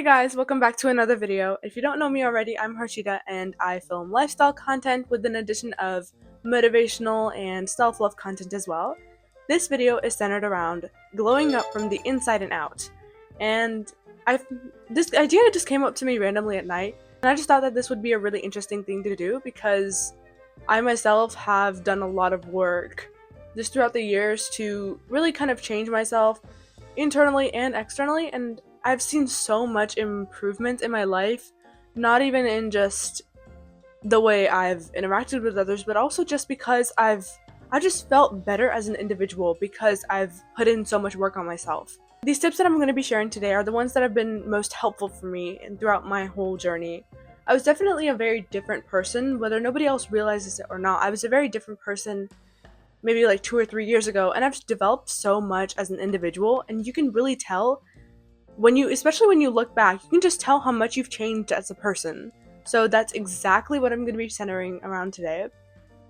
guys, welcome back to another video. If you don't know me already, I'm Harshita and I film lifestyle content with an addition of motivational and self-love content as well. This video is centered around glowing up from the inside and out. And this idea just came up to me randomly at night, and I just thought that this would be a really interesting thing to do because I myself have done a lot of work just throughout the years to really kind of change myself internally and externally, and I've seen so much improvement in my life, not even in just the way I've interacted with others, but also just because I just felt better as an individual because I've put in so much work on myself. These tips that I'm going to be sharing today are the ones that have been most helpful for me and throughout my whole journey. I was definitely a very different person, whether nobody else realizes it or not. I was a very different person maybe like 2 or 3 years ago, and I've developed so much as an individual, and you can really tell especially when you look back, you can just tell how much you've changed as a person. So that's exactly what I'm going to be centering around today.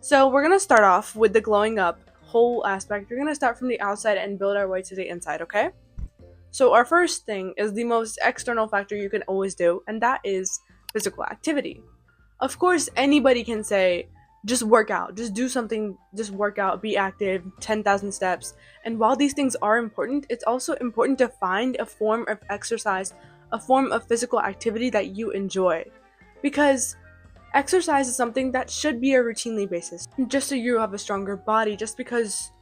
So we're going to start off with the glowing up whole aspect. We're going to start from the outside and build our way to the inside, okay? So our first thing is the most external factor you can always do, and that is physical activity. Of course, anybody can say, just work out, just do something, just work out, be active, 10,000 steps. And while these things are important, it's also important to find a form of exercise, a form of physical activity that you enjoy. Because exercise is something that should be a routinely basis, just so you have a stronger body, just because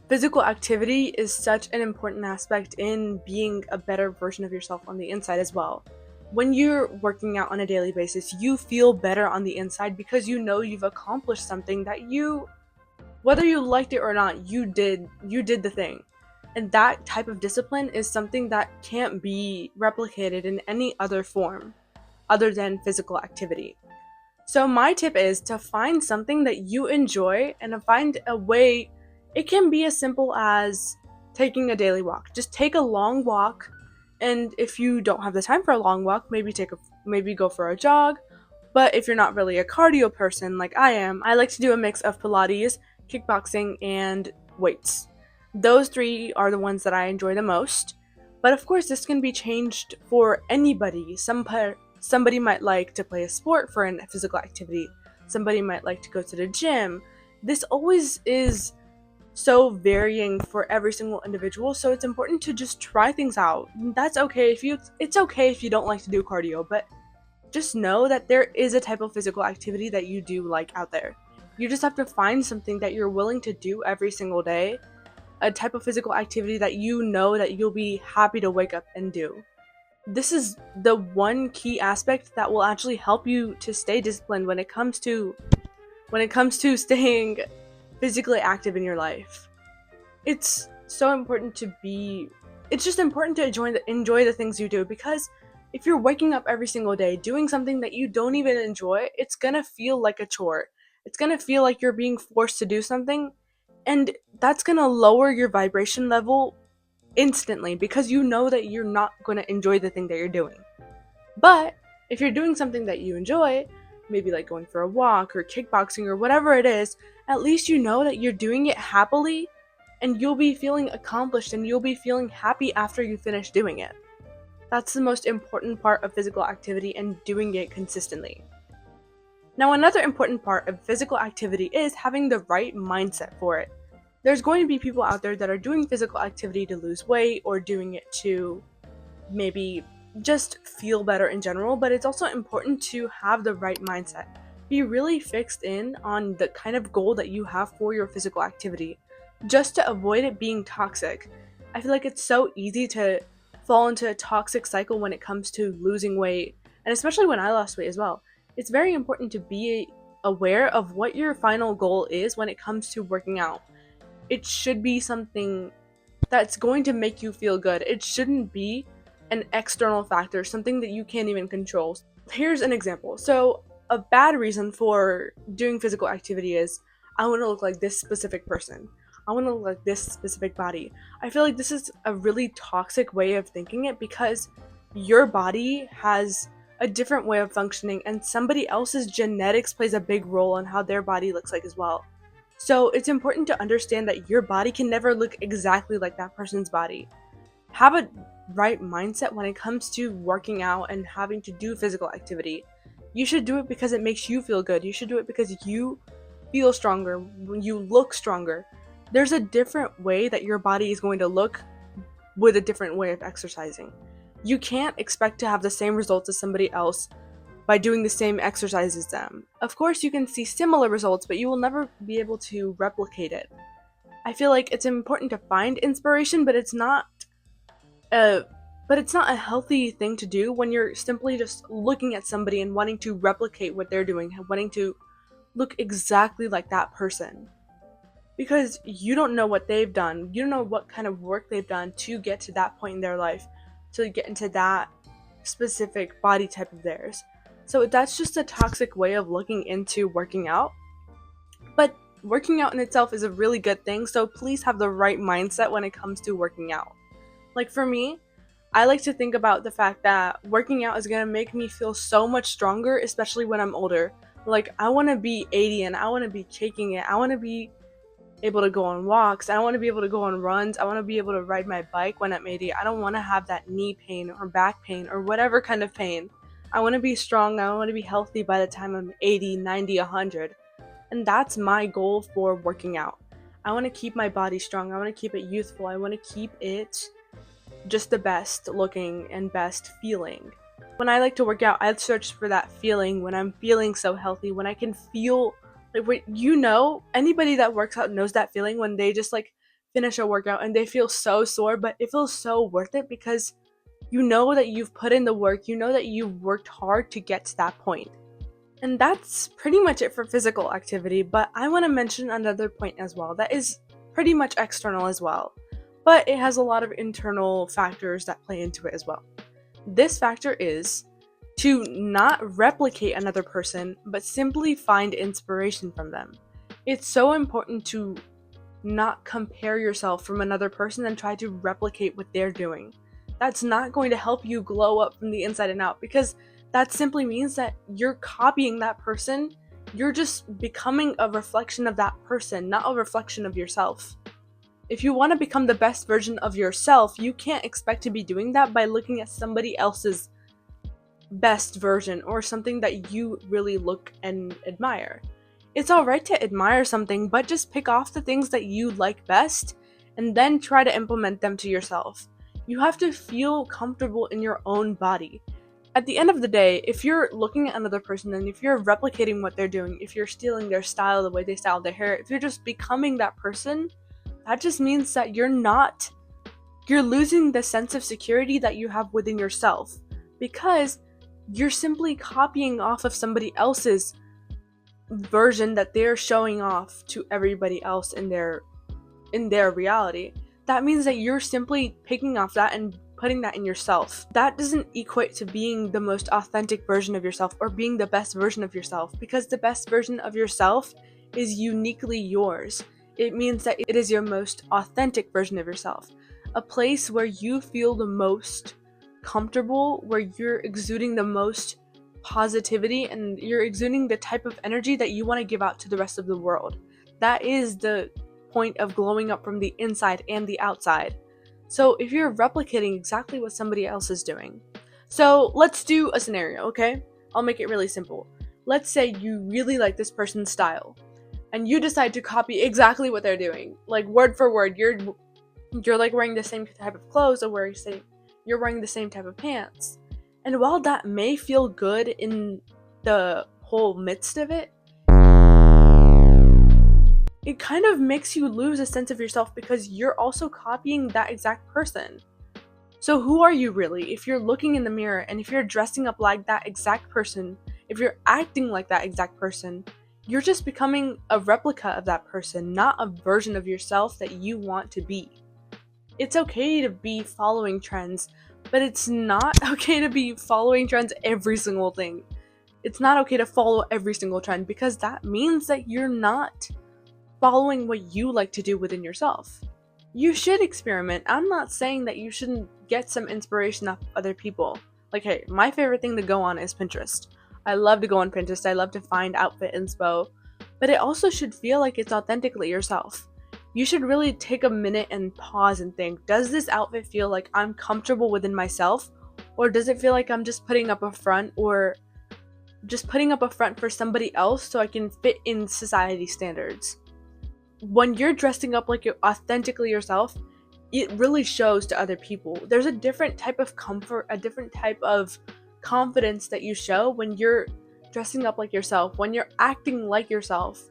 physical activity is such an important aspect in being a better version of yourself on the inside as well. When you're working out on a daily basis, you feel better on the inside because you know you've accomplished something that whether you liked it or not, you did the thing. And that type of discipline is something that can't be replicated in any other form other than physical activity. So my tip is to find something that you enjoy and to find a way. It can be as simple as taking a daily walk. Just take a long walk. And if you don't have the time for a long walk, maybe go for a jog. But if you're not really a cardio person like I am, I like to do a mix of Pilates, kickboxing, and weights. Those three are the ones that I enjoy the most. But of course, this can be changed for anybody. Somebody might like to play a sport for a physical activity. Somebody might like to go to the gym. This always is so varying for every single individual, so it's important to just try things out. It's okay if you don't like to do cardio, but just know that there is a type of physical activity that you do like out there. You just have to find something that you're willing to do every single day, a type of physical activity that you know that you'll be happy to wake up and do. This is the one key aspect that will actually help you to stay disciplined when it comes to staying physically active in your life. It's so important it's just important to enjoy the things you do, because if you're waking up every single day doing something that you don't even enjoy, it's gonna feel like a chore. It's gonna feel like you're being forced to do something, and that's gonna lower your vibration level instantly because you know that you're not gonna enjoy the thing that you're doing. But if you're doing something that you enjoy, maybe like going for a walk or kickboxing or whatever it is, at least you know that you're doing it happily, and you'll be feeling accomplished and you'll be feeling happy after you finish doing it. That's the most important part of physical activity, and doing it consistently. Now, another important part of physical activity is having the right mindset for it. There's going to be people out there that are doing physical activity to lose weight or doing it to maybe just feel better in general, but it's also important to have the right mindset. Be really fixed in on the kind of goal that you have for your physical activity, just to avoid it being toxic. I feel like it's so easy to fall into a toxic cycle when it comes to losing weight, and especially when I lost weight as well. It's very important to be aware of what your final goal is when it comes to working out. It should be something that's going to make you feel good. It shouldn't be an external factor, something that you can't even control. Here's an example. So a bad reason for doing physical activity is, I want to look like this specific person. I want to look like this specific body. I feel like this is a really toxic way of thinking it, because your body has a different way of functioning, and somebody else's genetics plays a big role on how their body looks like as well. So it's important to understand that your body can never look exactly like that person's body. have a right mindset when it comes to working out and having to do physical activity. You should do it because it makes you feel good. You should do it because you feel stronger, you look stronger. There's a different way that your body is going to look with a different way of exercising. You can't expect to have the same results as somebody else by doing the same exercise as them. Of course, you can see similar results, but you will never be able to replicate it. I feel like it's important to find inspiration, but it's not a healthy thing to do when you're simply just looking at somebody and wanting to replicate what they're doing, wanting to look exactly like that person. Because you don't know what they've done. You don't know what kind of work they've done to get to that point in their life, to get into that specific body type of theirs. So that's just a toxic way of looking into working out. But working out in itself is a really good thing, so please have the right mindset when it comes to working out. Like for me, I like to think about the fact that working out is going to make me feel so much stronger, especially when I'm older. Like, I want to be 80 and I want to be kicking it. I want to be able to go on walks. I want to be able to go on runs. I want to be able to ride my bike when I'm 80. I don't want to have that knee pain or back pain or whatever kind of pain. I want to be strong. I want to be healthy by the time I'm 80, 90, 100. And that's my goal for working out. I want to keep my body strong. I want to keep it youthful. I want to keep it just the best looking and best feeling. When I like to work out, I search for that feeling when I'm feeling so healthy, when I can feel like, anybody that works out knows that feeling when they just like finish a workout and they feel so sore, but it feels so worth it because you know that you've put in the work, you know that you've worked hard to get to that point. And that's pretty much it for physical activity, but I want to mention another point as well that is pretty much external as well, but it has a lot of internal factors that play into it as well. This factor is to not replicate another person, but simply find inspiration from them. It's so important to not compare yourself from another person and try to replicate what they're doing. That's not going to help you glow up from the inside and out, because that simply means that you're copying that person. You're just becoming a reflection of that person, not a reflection of yourself. If you want to become the best version of yourself, you can't expect to be doing that by looking at somebody else's best version or something that you really look and admire. It's alright to admire something, but just pick off the things that you like best and then try to implement them to yourself. You have to feel comfortable in your own body. At the end of the day, if you're looking at another person and if you're replicating what they're doing, if you're stealing their style, the way they style their hair, if you're just becoming that person, that just means that you're losing the sense of security that you have within yourself, because you're simply copying off of somebody else's version that they're showing off to everybody else in their reality. That means that you're simply picking off that and putting that in yourself. That doesn't equate to being the most authentic version of yourself or being the best version of yourself, because the best version of yourself is uniquely yours. It means that it is your most authentic version of yourself. A place where you feel the most comfortable, where you're exuding the most positivity and you're exuding the type of energy that you want to give out to the rest of the world. That is the point of glowing up from the inside and the outside. So if you're replicating exactly what somebody else is doing. So let's do a scenario, okay? I'll make it really simple. Let's say you really like this person's style and you decide to copy exactly what they're doing. Like word for word, you're like wearing the same type of clothes or you're wearing the same type of pants. And while that may feel good in the whole midst of it, it kind of makes you lose a sense of yourself because you're also copying that exact person. So who are you really? If you're looking in the mirror and if you're dressing up like that exact person, if you're acting like that exact person, you're just becoming a replica of that person, not a version of yourself that you want to be. It's okay to be following trends, but it's not okay to be following trends every single thing. It's not okay to follow every single trend, because that means that you're not following what you like to do within yourself. You should experiment. I'm not saying that you shouldn't get some inspiration off other people. Like, hey, my favorite thing to go on is Pinterest. I love to go on Pinterest. I love to find outfit inspo, but it also should feel like it's authentically yourself. you should really take a minute and pause and think, does this outfit feel like I'm comfortable within myself? Or does it feel like I'm just putting up a front, or just putting up a front for somebody else so I can fit in society standards? When you're dressing up like you're authentically yourself, it really shows to other people. There's a different type of comfort, a different type of confidence that you show when you're dressing up like yourself, when you're acting like yourself,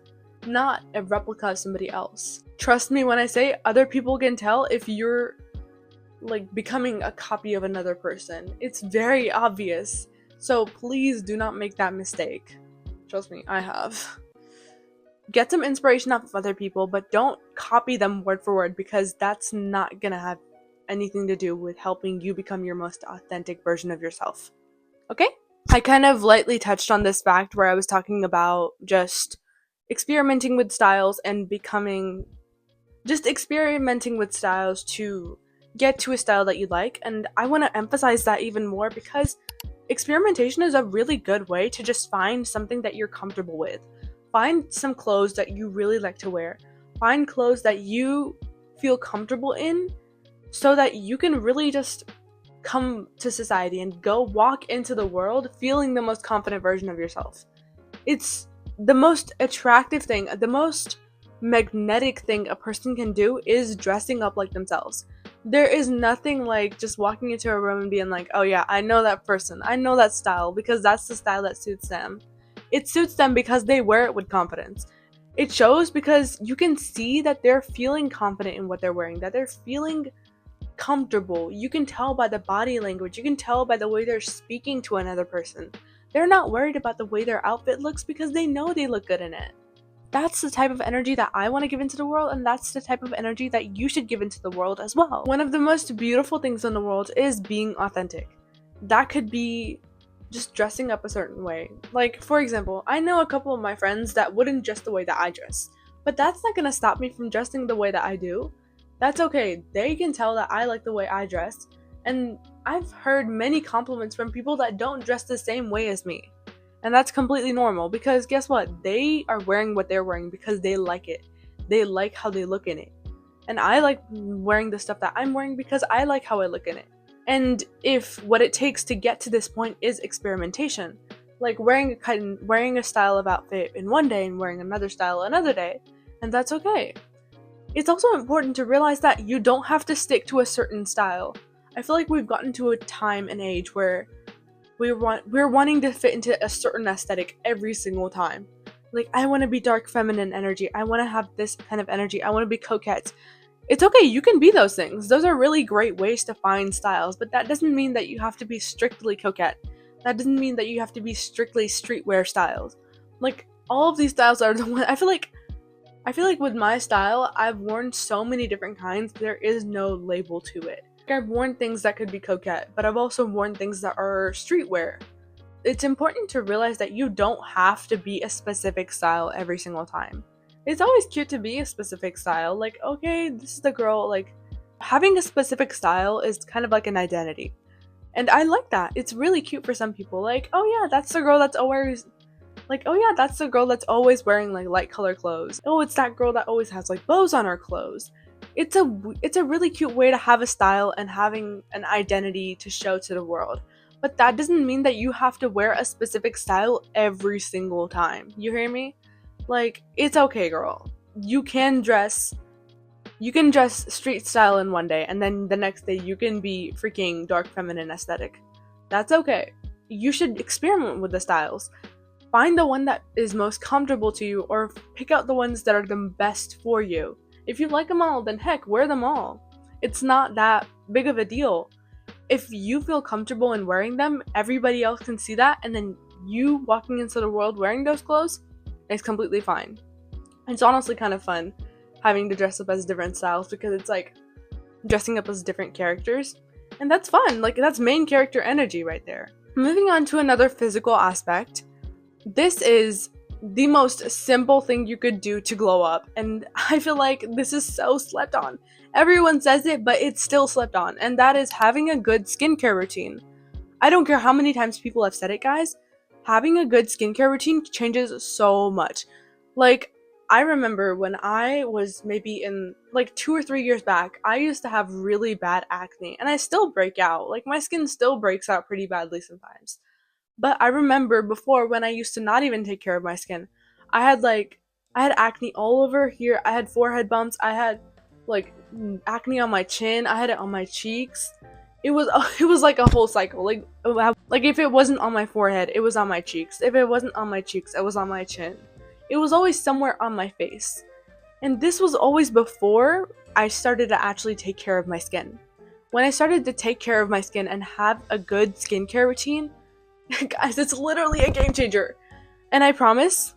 not a replica of somebody else. Trust me when I say other people can tell if you're like becoming a copy of another person. It's very obvious. So please do not make that mistake. Trust me, I have. Get some inspiration off of other people, but don't copy them word for word, because that's not gonna have anything to do with helping you become your most authentic version of yourself. Okay? I kind of lightly touched on this fact where I was talking about just experimenting with styles and experimenting with styles to get to a style that you like. And I want to emphasize that even more, because experimentation is a really good way to just find something that you're comfortable with. Find some clothes that you really like to wear. Find clothes that you feel comfortable in, so that you can really just come to society and go walk into the world feeling the most confident version of yourself. It's the most attractive thing, the most magnetic thing a person can do is dressing up like themselves. There is nothing like just walking into a room and being like, oh yeah, I know that person, I know that style, because that's the style that suits them. It suits them because they wear it with confidence. It shows because you can see that they're feeling confident in what they're wearing, that they're feeling comfortable. You can tell by the body language, you can tell by the way they're speaking to another person. They're not worried about the way their outfit looks because they know they look good in it. That's the type of energy that I want to give into the world, and that's the type of energy that you should give into the world as well. One of the most beautiful things in the world is being authentic. That could be just dressing up a certain way. Like, for example, I know a couple of my friends that wouldn't dress the way that I dress, but that's not gonna stop me from dressing the way that I do. That's okay. They can tell that I like the way I dress, and I've heard many compliments from people that don't dress the same way as me. And that's completely normal, because guess what? They are wearing what they're wearing because they like it. They like how they look in it. And I like wearing the stuff that I'm wearing because I like how I look in it. And if what it takes to get to this point is experimentation, like wearing a style of outfit in one day and wearing another style another day, and that's okay. It's also important to realize that you don't have to stick to a certain style. I feel like we've gotten to a time and age where we're wanting to fit into a certain aesthetic every single time. Like, I want to be dark feminine energy. I want to have this kind of energy. I want to be coquette. It's okay, you can be those things. Those are really great ways to find styles, but that doesn't mean that you have to be strictly coquette. That doesn't mean that you have to be strictly streetwear styles. Like, all of these styles are the one. I feel like with my style, I've worn so many different kinds, there is no label to it. I've worn things that could be coquette, but I've also worn things that are streetwear. It's important to realize that you don't have to be a specific style every single time. It's always cute to be a specific style, like, okay, this is the girl, like, having a specific style is kind of like an identity. And I like that. It's really cute for some people, like, oh yeah, that's the girl that's always wearing like light color clothes. Oh, it's that girl that always has like bows on her clothes. It's a really cute way to have a style and having an identity to show to the world. But that doesn't mean that you have to wear a specific style every single time. You hear me? Like, it's okay, girl. You can dress street style in one day, and then the next day you can be freaking dark feminine aesthetic. That's okay. You should experiment with the styles. Find the one that is most comfortable to you, or pick out the ones that are the best for you. If you like them all, then heck, wear them all. It's not that big of a deal. If you feel comfortable in wearing them, everybody else can see that, and then you walking into the world wearing those clothes is completely fine. It's honestly kind of fun having to dress up as different styles, because it's like dressing up as different characters, and that's fun. Like, that's main character energy right there. Moving on to another physical aspect. This is the most simple thing you could do to glow up, and I feel like this is so slept on. Everyone says it, but it's still slept on, and that is having a good skincare routine. I don't care how many times people have said it, guys. Having a good skincare routine changes so much. Like, I remember when I was maybe in like 2 or 3 years back, I used to have really bad acne, and I still break out. Like, my skin still breaks out pretty badly sometimes. But I remember before, when I used to not even take care of my skin, I had like I had acne all over here. I had forehead bumps. I had like acne on my chin. I had it on my cheeks. It was it was like a whole cycle. Like if it wasn't on my forehead, it was on my cheeks. If it wasn't on my cheeks, it was on my chin. It was always somewhere on my face. And this was always before I started to actually take care of my skin. When I started to take care of my skin and have a good skincare routine, guys, it's literally a game changer. And I promise,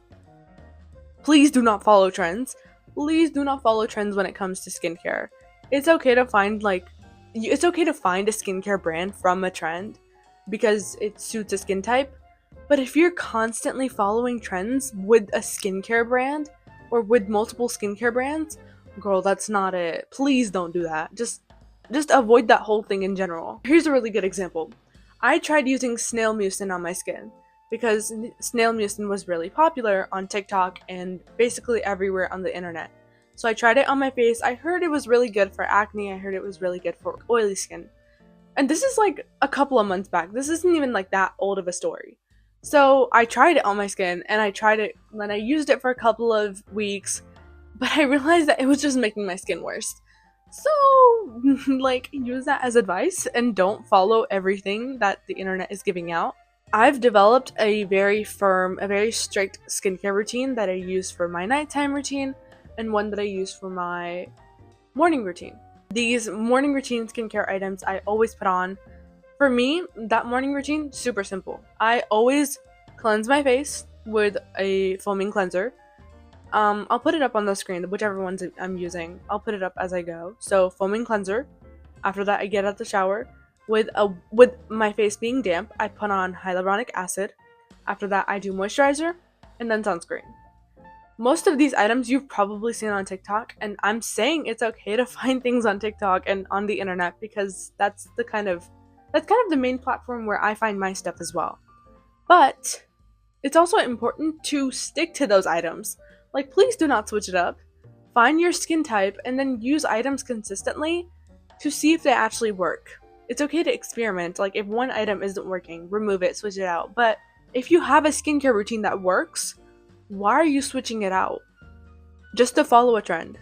please do not follow trends. Please do not follow trends when it comes to skincare. It's okay to find it's okay to find a skincare brand from a trend because it suits a skin type. But if you're constantly following trends with a skincare brand or with multiple skincare brands, girl, that's not it. Please don't do that. Just avoid that whole thing in general. Here's a really good example. I tried using snail mucin on my skin because snail mucin was really popular on TikTok and basically everywhere on the internet. So I tried it on my face. I heard it was really good for acne. I heard it was really good for oily skin. And this is like a couple of months back. This isn't even like that old of a story. So I tried it on my skin and I tried it, then I used it for a couple of weeks, but I realized that it was just making my skin worse. So, like, use that as advice and don't follow everything that the internet is giving out. I've developed a very firm, a very strict skincare routine that I use for my nighttime routine and one that I use for my morning routine. These morning routine skincare items I always put on. For me, that morning routine, super simple. I always cleanse my face with a foaming cleanser. I'll put it up on the screen, whichever ones I'm using. I'll put it up as I go. So, foaming cleanser. After that, I get out the shower. With my face being damp, I put on hyaluronic acid. After that, I do moisturizer and then sunscreen. Most of these items you've probably seen on TikTok, and I'm saying it's okay to find things on TikTok and on the internet because that's kind of the main platform where I find my stuff as well. But it's also important to stick to those items. Like, please do not switch it up. Find your skin type and then use items consistently to see if they actually work. It's okay to experiment. Like, if one item isn't working, remove it, switch it out. But if you have a skincare routine that works, why are you switching it out? Just to follow a trend.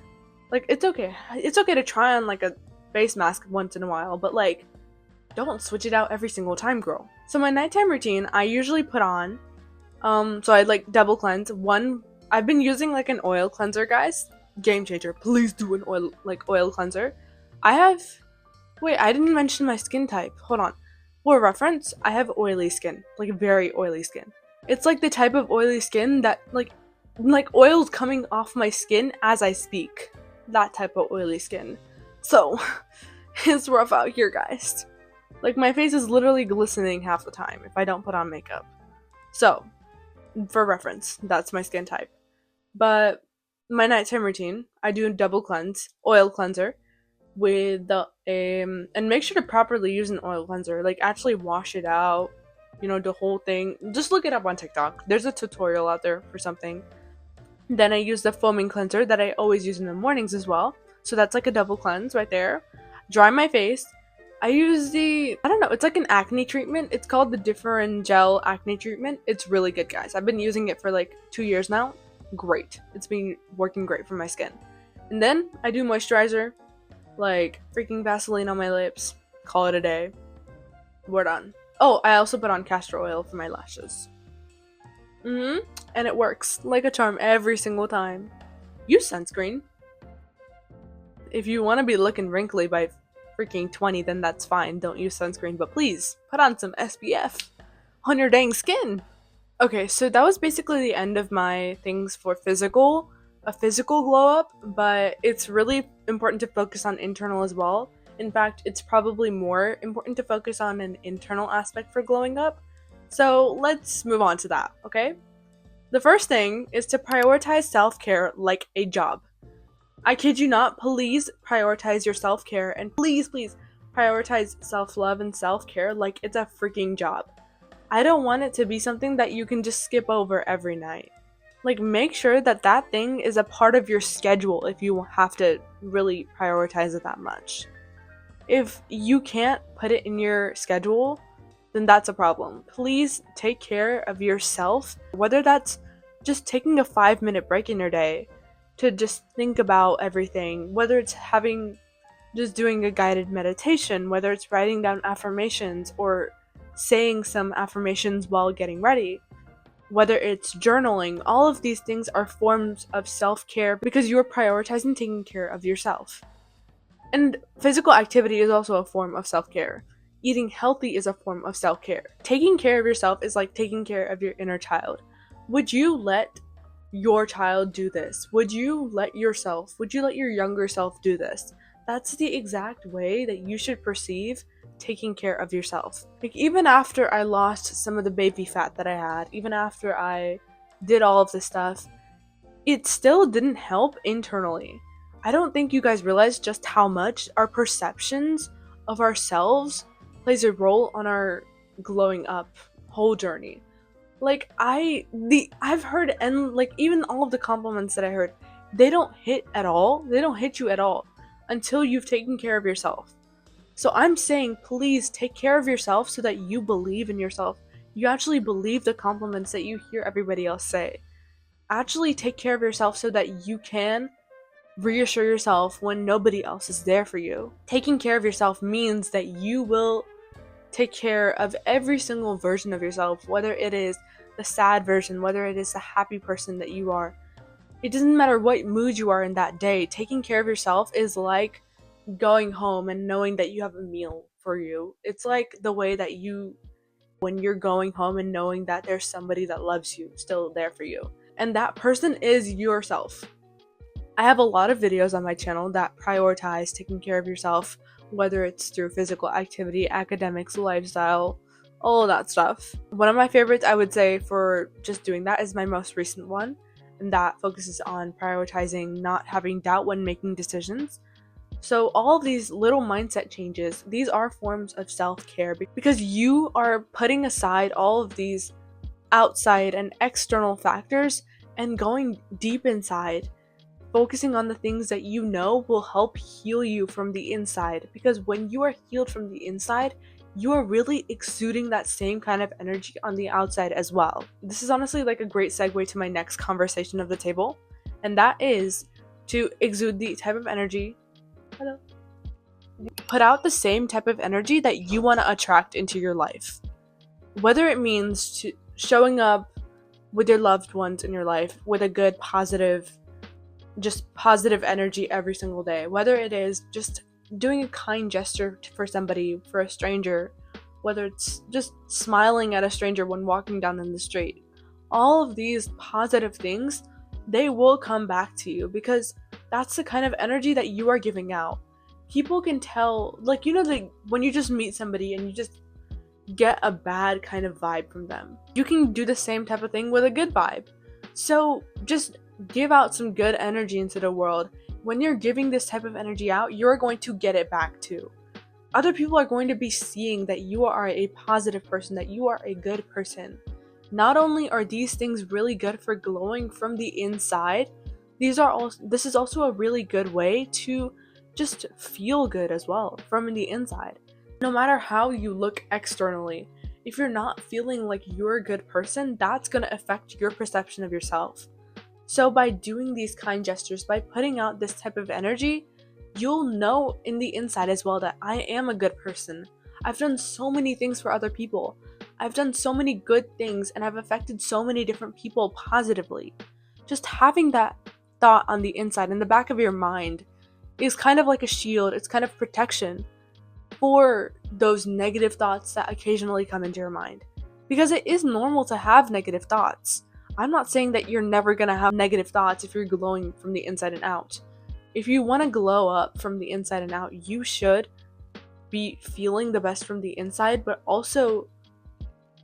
Like, it's okay. It's okay to try on like a face mask once in a while, but like, don't switch it out every single time, girl. So my nighttime routine, I usually put on, so I like double cleanse. I've been using like an oil cleanser, guys. Game changer. Please do an oil cleanser. Wait, I didn't mention my skin type. Hold on. For reference, I have oily skin, like very oily skin. It's like the type of oily skin that like oil's coming off my skin as I speak. That type of oily skin. So, it's rough out here, guys. Like, my face is literally glistening half the time if I don't put on makeup. So, for reference, that's my skin type. But my nighttime routine, I do a double cleanse, oil cleanser, with the and make sure to properly use an oil cleanser. Like, actually wash it out, the whole thing. Just look it up on TikTok. There's a tutorial out there for something. Then I use the foaming cleanser that I always use in the mornings as well. So that's like a double cleanse right there. Dry my face. I use it's like an acne treatment. It's called the Differin Gel Acne Treatment. It's really good, guys. I've been using it for like 2 years now. Great. It's been working great for my skin. And then I do moisturizer, like freaking Vaseline on my lips. Call it a day. We're done. Oh, I also put on castor oil for my lashes. And it works like a charm every single time. Use sunscreen. If you want to be looking wrinkly by freaking 20, then that's fine. Don't use sunscreen, but please put on some SPF on your dang skin. Okay, so that was basically the end of my things for a physical glow up, but it's really important to focus on internal as well. In fact, it's probably more important to focus on an internal aspect for glowing up. So let's move on to that, okay? The first thing is to prioritize self-care like a job. I kid you not, please prioritize your self-care, and please prioritize self-love and self-care like it's a freaking job. I don't want it to be something that you can just skip over every night. Like, make sure that that thing is a part of your schedule if you have to really prioritize it that much. If you can't put it in your schedule, then that's a problem. Please take care of yourself, whether that's just taking a 5-minute break in your day to just think about everything, whether it's just doing a guided meditation, whether it's writing down affirmations or saying some affirmations while getting ready, whether it's journaling. All of these things are forms of self-care because you're prioritizing taking care of yourself. And physical activity is also a form of self-care. Eating healthy is a form of self-care. Taking care of yourself is like taking care of your inner child. Would you let your child do this? Would you let your younger self do this? That's the exact way that you should perceive taking care of yourself. Like, even after I lost some of the baby fat that I had, even after I did all of this stuff, it still didn't help internally. I don't think you guys realize just how much our perceptions of ourselves plays a role on our glowing up whole journey. Like, I've heard, and like, even all of the compliments that I heard, they don't hit at all. They don't hit you at all until you've taken care of yourself. So I'm saying, please take care of yourself so that you believe in yourself. You actually believe the compliments that you hear everybody else say. Actually take care of yourself so that you can reassure yourself when nobody else is there for you. Taking care of yourself means that you will take care of every single version of yourself, whether it is the sad version, whether it is the happy person that you are. It doesn't matter what mood you are in that day. Taking care of yourself is like going home and knowing that you have a meal for you. It's like the way that when you're going home and knowing that there's somebody that loves you still there for you. And that person is yourself. I have a lot of videos on my channel that prioritize taking care of yourself, whether it's through physical activity, academics, lifestyle, all of that stuff. One of my favorites, I would say, for just doing that is my most recent one, and that focuses on prioritizing not having doubt when making decisions. So all of these little mindset changes, these are forms of self-care because you are putting aside all of these outside and external factors and going deep inside, focusing on the things that you know will help heal you from the inside. Because when you are healed from the inside, you are really exuding that same kind of energy on the outside as well. This is honestly like a great segue to my next conversation of the table, and that is to exude the type of energy. Hello. Put out the same type of energy that you want to attract into your life. Whether it means showing up with your loved ones in your life with a good, positive energy every single day. Whether it is just doing a kind gesture for somebody, for a stranger, whether it's just smiling at a stranger when walking down in the street. All of these positive things, they will come back to you because that's the kind of energy that you are giving out. People can tell, like, when you just meet somebody and you just get a bad kind of vibe from them, you can do the same type of thing with a good vibe. So just give out some good energy into the world. When you're giving this type of energy out, you're going to get it back too. Other people are going to be seeing that you are a positive person, that you are a good person. Not only are these things really good for glowing from the inside, this is also a really good way to just feel good as well from the inside. No matter how you look externally, if you're not feeling like you're a good person, that's going to affect your perception of yourself. So by doing these kind gestures, by putting out this type of energy, you'll know in the inside as well that I am a good person. I've done so many things for other people. I've done so many good things and I've affected so many different people positively. Just having that thought on the inside, in the back of your mind, is kind of like a shield. It's kind of protection for those negative thoughts that occasionally come into your mind. Because it is normal to have negative thoughts. I'm not saying that you're never going to have negative thoughts if you're glowing from the inside and out. If you want to glow up from the inside and out, you should be feeling the best from the inside, but also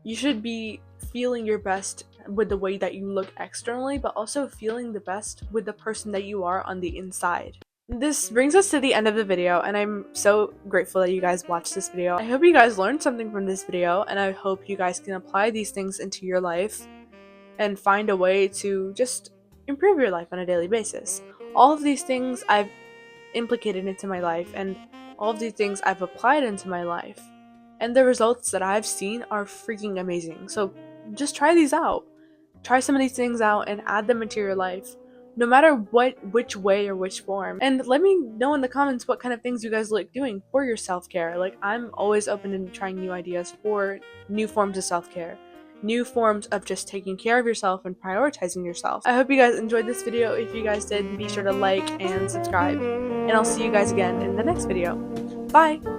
you should be feeling your best with the way that you look externally, but also feeling the best with the person that you are on the inside. This brings us to the end of the video, and I'm so grateful that you guys watched this video. I hope you guys learned something from this video, and I hope you guys can apply these things into your life. and find a way to just improve your life on a daily basis. All of these things I've implicated into my life, and all of these things I've applied into my life. And the results that I've seen are freaking amazing. So just try these out. Try some of these things out and add them into your life, no matter which way or which form. And let me know in the comments what kind of things you guys like doing for your self-care. Like, I'm always open to trying new ideas for new forms of self-care, new forms of just taking care of yourself and prioritizing yourself. I hope you guys enjoyed this video. If you guys did, be sure to like and subscribe, and I'll see you guys again in the next video. Bye!